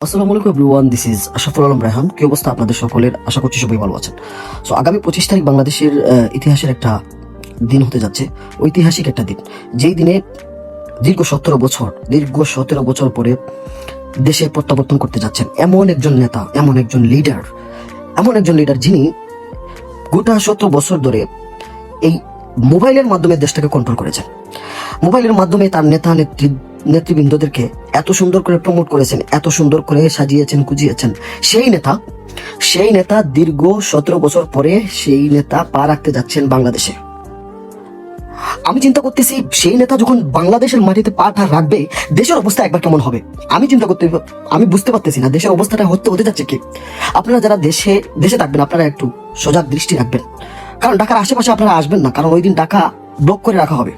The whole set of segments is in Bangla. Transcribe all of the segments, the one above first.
আসসালামু আলাইকুম everyone, this is Ashraful Alam Raihan. কি অবস্থা আপনাদের সকলের? আশা করছি সবাই ভালো আছেন। সো আগামী 25 তারিখ বাংলাদেশের ইতিহাসের একটা দিন হতে যাচ্ছে, ঐতিহাসিক একটা দিন, যেই দিনে দীর্ঘ 17 বছর পরে দেশে প্রত্যাবর্তন করতে যাচ্ছেন এমন একজন নেতা, এমন একজন লিডার যিনি গোটা 17 বছর ধরে এই মোবাইলের মাধ্যমে দেশটাকে কন্ট্রোল করেছেন। মোবাইলের মাধ্যমে তার নেতৃবৃন্দদেরকে এত সুন্দর করে প্রমোট করেছেন, এত সুন্দর করে সাজিয়েছেন, গুজিয়েছেন। সেই নেতা দীর্ঘ 17 বছর পরে সেই নেতা পা রাখতে যাচ্ছেন বাংলাদেশে। আমি চিন্তা করতেছি, সেই নেতা যখন বাংলাদেশের মাটিতে পাটা রাখবে, দেশের অবস্থা একবার কেমন হবে। আমি বুঝতে পারতেছি না দেশের অবস্থাটা হতে যাচ্ছে কি। আপনারা যারা দেশে থাকবেন, আপনারা একটু সজাগ দৃষ্টি রাখবেন, কারণ ঢাকার আশেপাশে আপনারা আসবেন না, কারণ ওই দিন ঢাকা ব্লক করে রাখা হবে।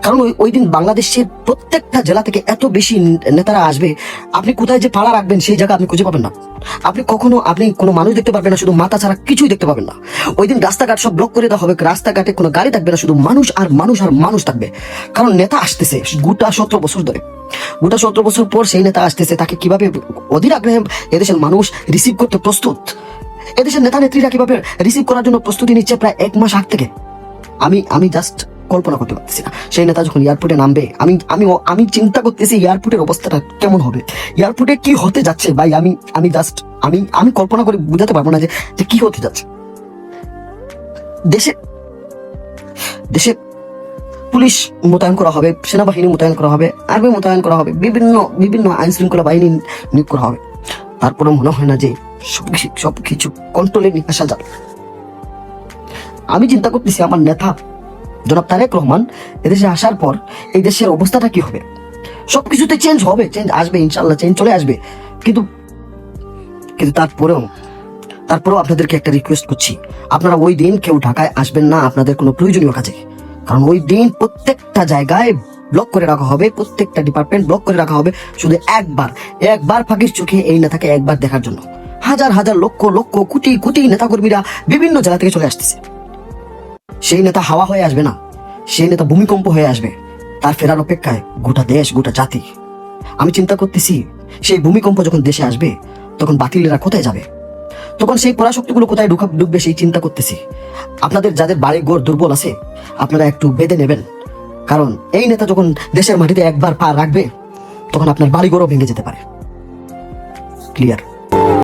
কারণ ওই দিন বাংলাদেশের প্রত্যেকটা জেলা থেকে এত বেশি নেতারা আসবে, আপনি কোথায় যে পাড়া রাখবেন সেই জায়গা আপনি খুঁজে পাবেন না। আপনি কোনো মানুষ দেখতে পারবেন না, শুধু মাথা ছাড়া কিছুই দেখতে পাবেন না। ওই দিন রাস্তাঘাট সব ব্লক করে দেওয়া হবে, রাস্তাঘাটে কোনো গাড়ি থাকবে না, শুধু মানুষ আর মানুষ থাকবে। কারণ নেতা আসতেছে গোটা 17 বছর ধরে, গোটা 17 বছর পর সেই নেতা আসতেছে। তাকে কিভাবে অধীর আগ্রহে এদেশের মানুষ রিসিভ করতে প্রস্তুত, এদেশের নেতা নেত্রীরা কিভাবে রিসিভ করার জন্য প্রস্তুতি নিচ্ছে প্রায় 1 মাস আগ থেকে, আমি জাস্ট কল্পনা করতে পারতেছি না। সেই নেতা যখন এয়ারপোর্টে নামবে, আমি চিন্তা করতেছি এয়ারপোর্টের অবস্থাটা কেমন হবে, এয়ারপোর্টে কি হতে যাচ্ছে ভাই। আমি কল্পনা করে বুঝাতে পারবো না যে কি হতে যাচ্ছে। দেশে পুলিশ মোতায়েন করা হবে, সেনাবাহিনী মোতায়েন করা হবে, আর্মি মোতায়েন করা হবে, বিভিন্ন আইন শৃঙ্খলা বাহিনী নিয়োগ করা হবে। তারপরে মনে হয় না যে সবকিছু কন্ট্রোলে নিয়ে আসা যাবে। আমি চিন্তা করতেছি আমার নেতা জনাব তারেক রহমান এদেশে আসার পর এই দেশের অবস্থাটা কি হবে। সবকিছুতে চেঞ্জ আসবে, ইনশাল্লাহ চেঞ্জ চলে আসবে। কিন্তু তারপরেও আপনাদেরকে একটা রিকোয়েস্ট করছি, আপনারা ওই দিন কেউ ঢাকায় আসবেন না আপনাদের কোনো প্রয়োজনীয় কাজে। কারণ ওই দিন প্রত্যেকটা জায়গায় ব্লক করে রাখা হবে, প্রত্যেকটা ডিপার্টমেন্ট ব্লক করে রাখা হবে, শুধু একবার ফাঁকির চোখে এই নেতাকে একবার দেখার জন্য। হাজার লক্ষ কোটি নেতাকর্মীরা বিভিন্ন জেলা থেকে চলে আসতেছে। সেই নেতা হাওয়া হয়ে আসবে না, সেই নেতা ভূমিকম্প হয়ে আসবে। তার ফেরার অপেক্ষায় গোটা দেশ, গোটা জাতি। আমি চিন্তা করতেছি, সেই ভূমিকম্প যখন দেশে আসবে, তখন বাতিলেরা কোথায় যাবে, তখন সেই পরাশক্তিগুলো কোথায় ঢুকবে সেই চিন্তা করতেছি। আপনাদের যাদের বাড়ি ঘর দুর্বল আছে, আপনারা একটু বেঁধে নেবেন, কারণ এই নেতা যখন দেশের মাটিতে একবার পা রাখবে, তখন আপনার বাড়ি ঘরও ভেঙে যেতে পারে। ক্লিয়ার?